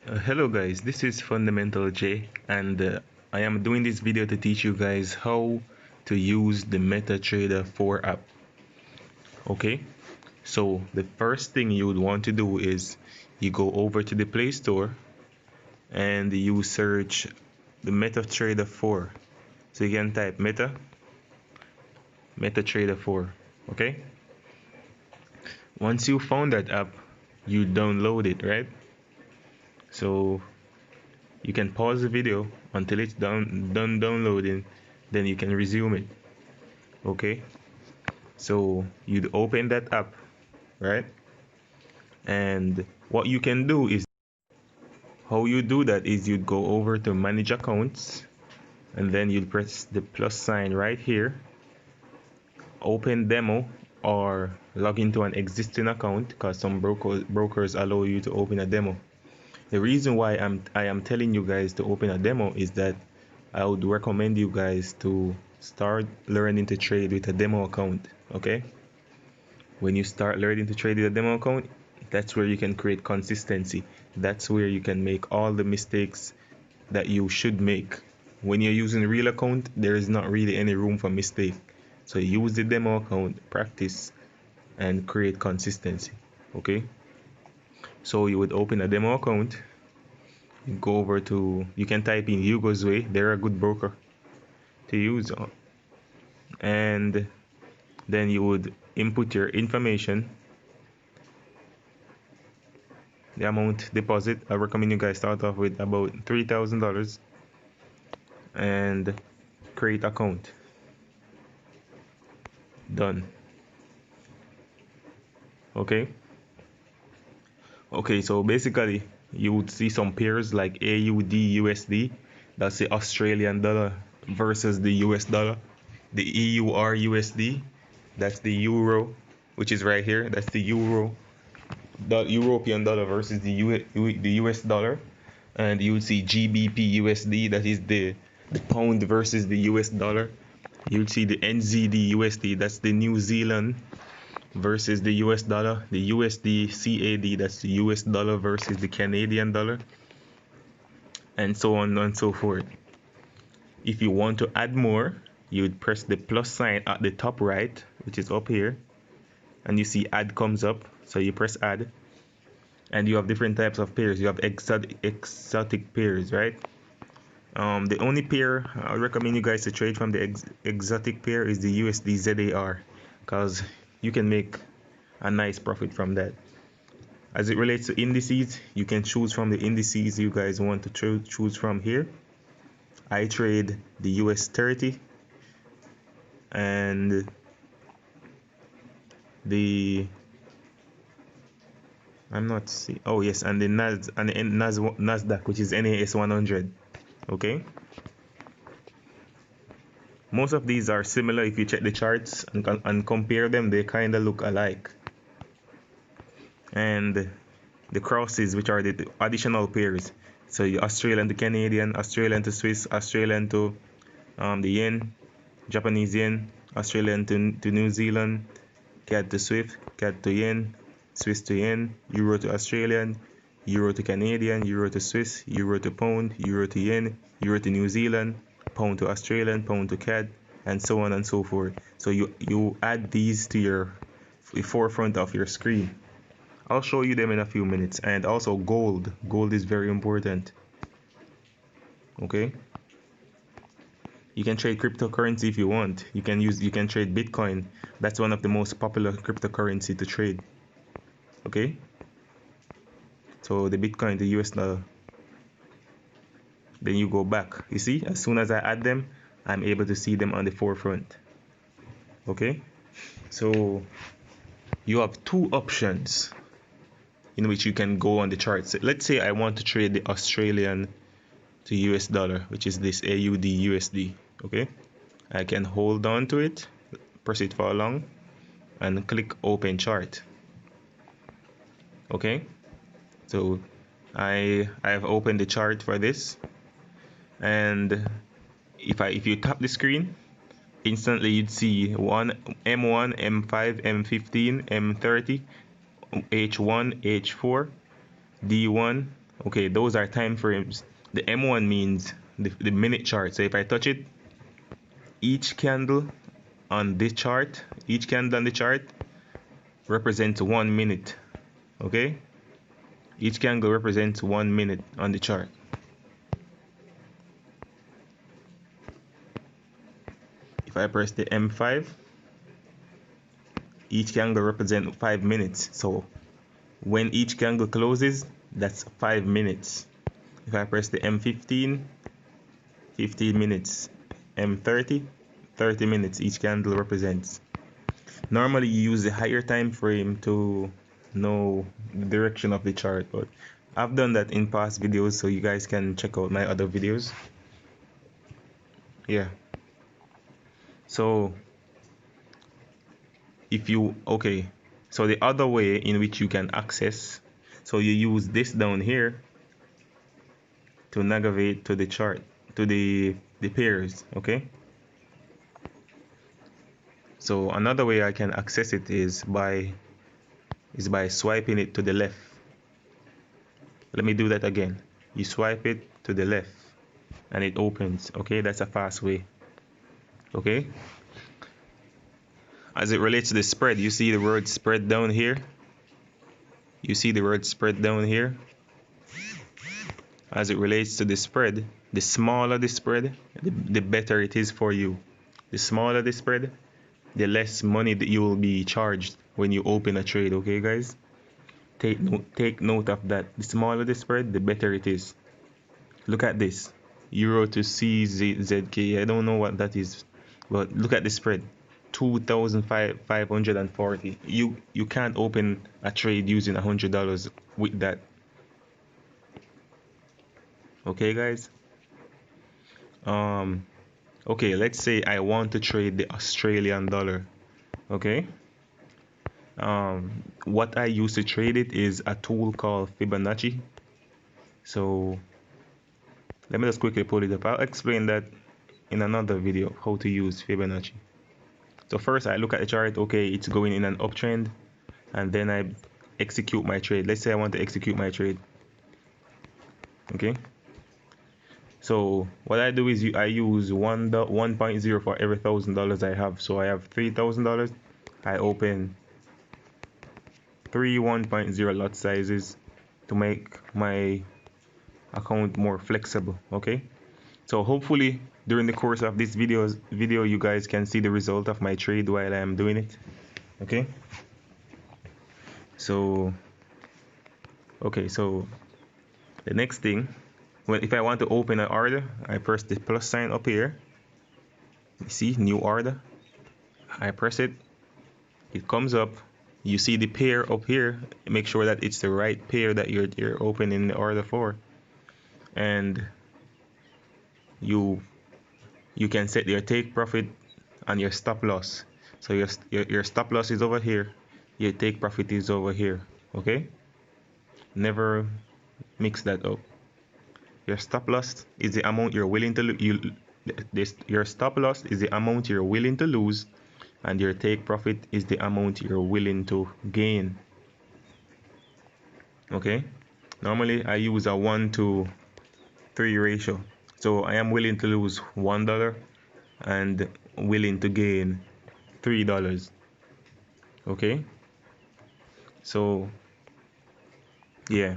Hello guys, this is Fundamental J and I am doing this video to teach you guys how to use the MetaTrader 4 app. Okay, so the first thing you would want to do is you go over to the Play Store and you search the MetaTrader 4. So you can type MetaTrader 4. Okay, once you found that app, you download it, right? So you can pause the video until it's done downloading, then you can resume it. Okay, so you'd open that app, right? And what you can do is, how you do that is you'd go over to manage accounts and then you'd press the plus sign right here, open demo, or log into an existing account, because some brokers allow you to open a demo. The reason why I am telling you guys to open a demo is that I would recommend you guys to start learning to trade with a demo account. Okay, when you start learning to trade with a demo account, that's where you can create consistency. That's where you can make all the mistakes that you should make. When you're using a real account, there is not really any room for mistake. So use the demo account, practice, and create consistency. Okay, so you would open a demo account, go over to, you can type in Hugo's Way, they're a good broker to use, and then you would input your information, the amount deposit. I recommend you guys start off with about $3,000 and create account. Done. Okay, so basically you would see some pairs like AUD USD, that's the Australian dollar, versus the US dollar. The EUR USD, that's the euro, which is right here, that's the euro, the European dollar versus the US dollar. And you would see GBP USD, that is the pound versus the US dollar. You would see the NZD USD, that's the New Zealand versus the US dollar. The USD CAD, that's the US dollar versus the Canadian dollar, and so on and so forth. If you want to add more, you would press the plus sign at the top right, which is up here, and you see add comes up, so you press add, and you have different types of pairs. You have exotic pairs, right? The only pair I recommend you guys to trade from the exotic pair is the USD ZAR, because you can make a nice profit from that. As it relates to indices, you can choose from the indices you guys want to choose from here. I trade the US 30 and the, I'm not see, oh yes, and the Nasdaq, which is NAS 100. Okay, most of these are similar. If you check the charts and compare them, they kind of look alike. And the crosses, which are the additional pairs, so you Australian to Canadian, Australian to Swiss, Australian to the yen, Japanese yen, Australian to New Zealand, CAD to Swift, CAD to yen, Swiss to yen, euro to Australian, euro to Canadian, euro to Swiss, euro to pound, euro to yen, euro to New Zealand, pound to Australian, pound to CAD, and so on and so forth. So you add these to your forefront of your screen. I'll show you them in a few minutes. And also gold is very important. Okay, you can trade cryptocurrency if you want. You can trade Bitcoin. That's one of the most popular cryptocurrency to trade. Okay, so the Bitcoin, the US dollar, then you go back. You see, as soon as I add them, I'm able to see them on the forefront. Okay, so you have two options in which you can go on the charts. Let's say I want to trade the Australian to US dollar, which is this AUD USD. Okay, I can hold on to it, press it for long, and click open chart. Okay, so I have opened the chart for this, and if you tap the screen, instantly you'd see M1, M5, M15, M30, H1, H4, D1, Okay, those are time frames. The M1 means the minute chart. So if I touch it, each candle on this chart, each candle on the chart represents 1 minute. Okay, each candle represents 1 minute on the chart. If I press the M5, each candle represents 5 minutes. So when each candle closes, that's 5 minutes. If I press the M15, 15 minutes. M30, 30 minutes each candle represents. Normally you use the higher time frame to know the direction of the chart, but I've done that in past videos, so you guys can check out my other videos. Yeah. So if you, okay, so the other way in which you can access, so you use this down here to navigate to the chart, to the pairs. Okay, so another way I can access it is by swiping it to the left. Let me do that again. You swipe it to the left and it opens. Okay, that's a fast way. Okay, as it relates to the spread, you see the word spread down here. You see the word spread down here. As it relates to the spread, the smaller the spread, the better it is for you. The smaller the spread, the less money that you will be charged when you open a trade. Okay, guys, take note of that. The smaller the spread, the better it is. Look at this, euro to CZK. I don't know what that is, but look at the spread, 2,540. You can't open a trade using $100 with that. Okay, guys. Okay, let's say I want to trade the Australian dollar. Okay. What I use to trade it is a tool called Fibonacci. So let me just quickly pull it up. I'll explain that in another video, how to use Fibonacci. So first I look at the chart. Okay, it's going in an uptrend, and then I execute my trade. Let's say I want to execute my trade. Okay, so what I do is I use 1.0 for every $1,000 I have. So I have $3,000. I open 3 1.0 lot sizes to make my account more flexible. Okay, so hopefully during the course of this video you guys can see the result of my trade while I am doing it. Okay, so so the next thing, if I want to open an order, I press the plus sign up here. You see new order, I press it, it comes up. You see the pair up here. Make sure that it's the right pair that you're opening the order for, and you can set your take profit and your stop loss. So your stop loss is over here, your take profit is over here. Okay, never mix that up. Your stop loss is the amount you're willing to your stop loss is the amount you're willing to lose, and your take profit is the amount you're willing to gain. Okay, normally I use a 1-to-3 ratio. So I am willing to lose $1 and willing to gain $3. Okay, so yeah,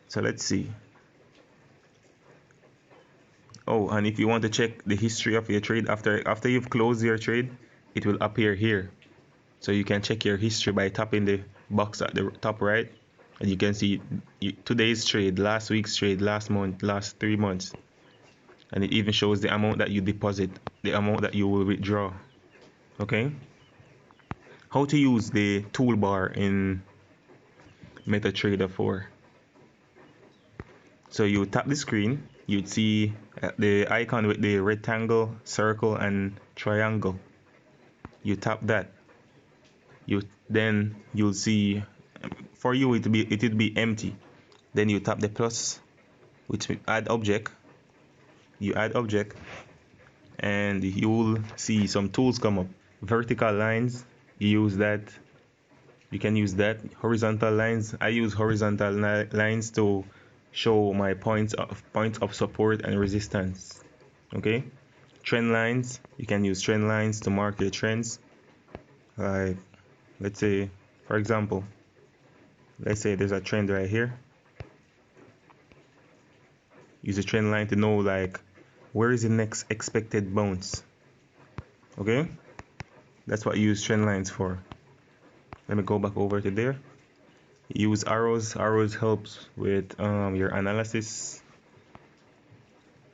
so let's see. Oh, and if you want to check the history of your trade after you've closed your trade, it will appear here. So you can check your history by tapping the box at the top right, and you can see today's trade, last week's trade, last month, last 3 months, and it even shows the amount that you deposit, the amount that you will withdraw. Okay, how to use the toolbar in MetaTrader 4. So you tap the screen, you'd see the icon with the rectangle, circle, and triangle. You tap that. You'll see, for you it would be empty. Then you tap the plus, which add object. You add object, and you'll see some tools come up. Vertical lines, you use that. You can use that. Horizontal lines, I use horizontal lines to show my points of support and resistance. Okay, trend lines, you can use trend lines to mark your trends. Like, let's say, for example, let's say there's a trend right here. Use a trend line to know like where is the next expected bounce. Okay, that's what you use trend lines for. Let me go back over to there. Use arrows. Arrows helps with your analysis.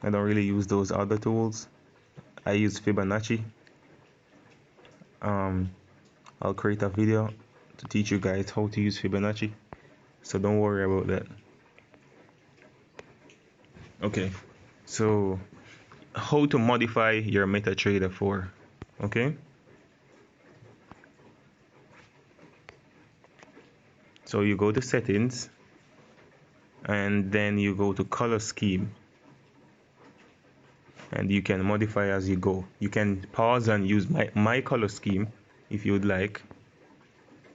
I don't really use those other tools. I use Fibonacci. I'll create a video to teach you guys how to use Fibonacci, so don't worry about that. Okay, so how to modify your MetaTrader 4. Okay, so you go to settings and then you go to color scheme, and you can modify as you go. You can pause and use my color scheme if you would like.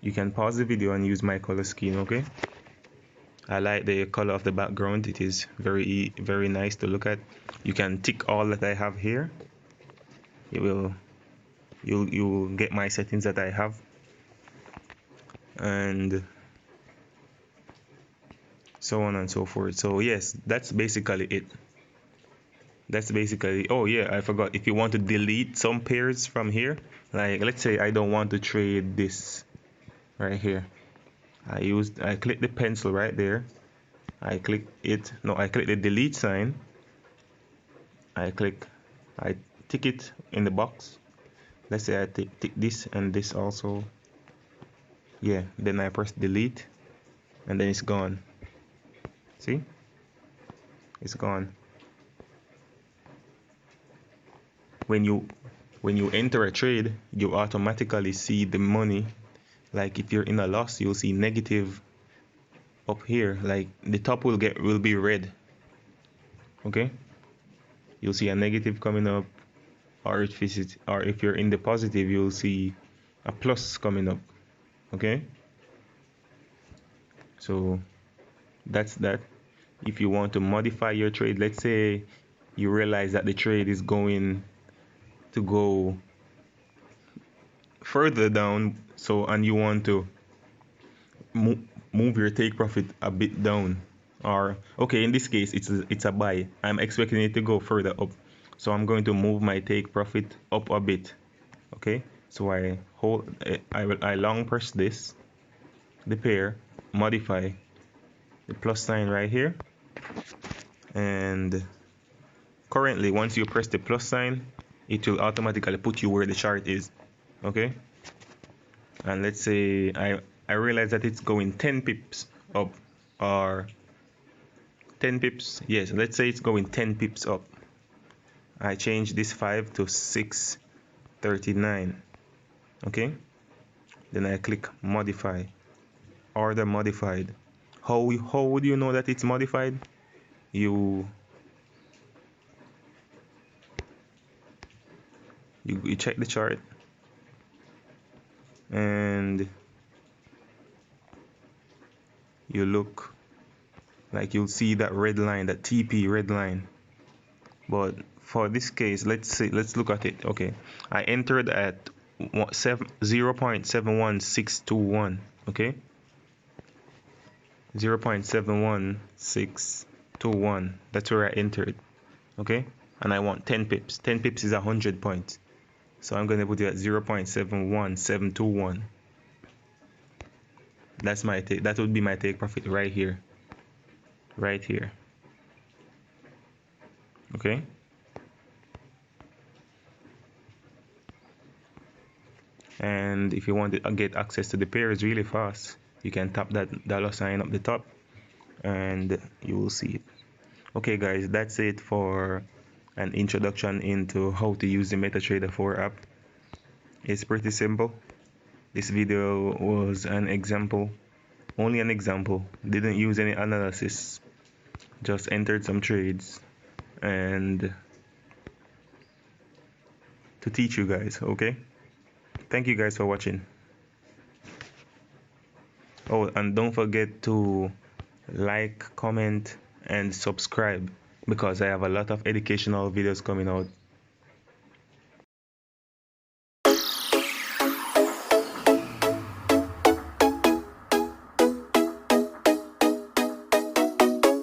You can pause the video and use my color scheme. Okay, I like the color of the background. It is very nice to look at. You can tick all that I have here. You'll get my settings that I have, and so on and so forth. So yes, that's basically it. Oh yeah, I forgot, if you want to delete some pairs from here, like let's say I don't want to trade this right here, I click the pencil right there, I click the delete sign, I tick it in the box. Let's say I tick this and this also, yeah, then I press delete and then it's gone. See, it's gone. When you enter a trade, you automatically see the money. Like if you're in a loss, you'll see negative up here. Like the top will be red. Okay, you'll see a negative coming up, or if you're in the positive, you'll see a plus coming up. Okay, so that's that. If you want to modify your trade, let's say you realize that the trade is going to go further down, and you want to move your take profit a bit down, or okay, in this case it's a buy, I'm expecting it to go further up, so I'm going to move my take profit up a bit. Okay, so I long press the pair, modify the plus sign right here, and currently once you press the plus sign, it will automatically put you where the chart is. Okay, and let's say I realize that it's going 10 pips up, or 10 pips, yes, let's say it's going 10 pips up. I change this 5 to 639. Okay, then I click modify, order modified. How would you know that it's modified? You check the chart, and you look, like you'll see that red line, that TP red line. But for this case, let's look at it. Okay, I entered at 0.71621. Okay, 0.71621, that's where I entered. Okay, and I want 10 pips. 10 pips is 100 points, so I'm going to put it at 0.71721. That's my take. That would be my take profit right here. Okay, and if you want to get access to the pairs really fast, you can tap that dollar sign up the top and you will see it. Okay guys, that's it for an introduction into how to use the MetaTrader 4 app. It's pretty simple. This video was an example, only an example. Didn't use any analysis, just entered some trades and to teach you guys. Okay, thank you guys for watching. Oh, and don't forget to like, comment, and subscribe because I have a lot of educational videos coming out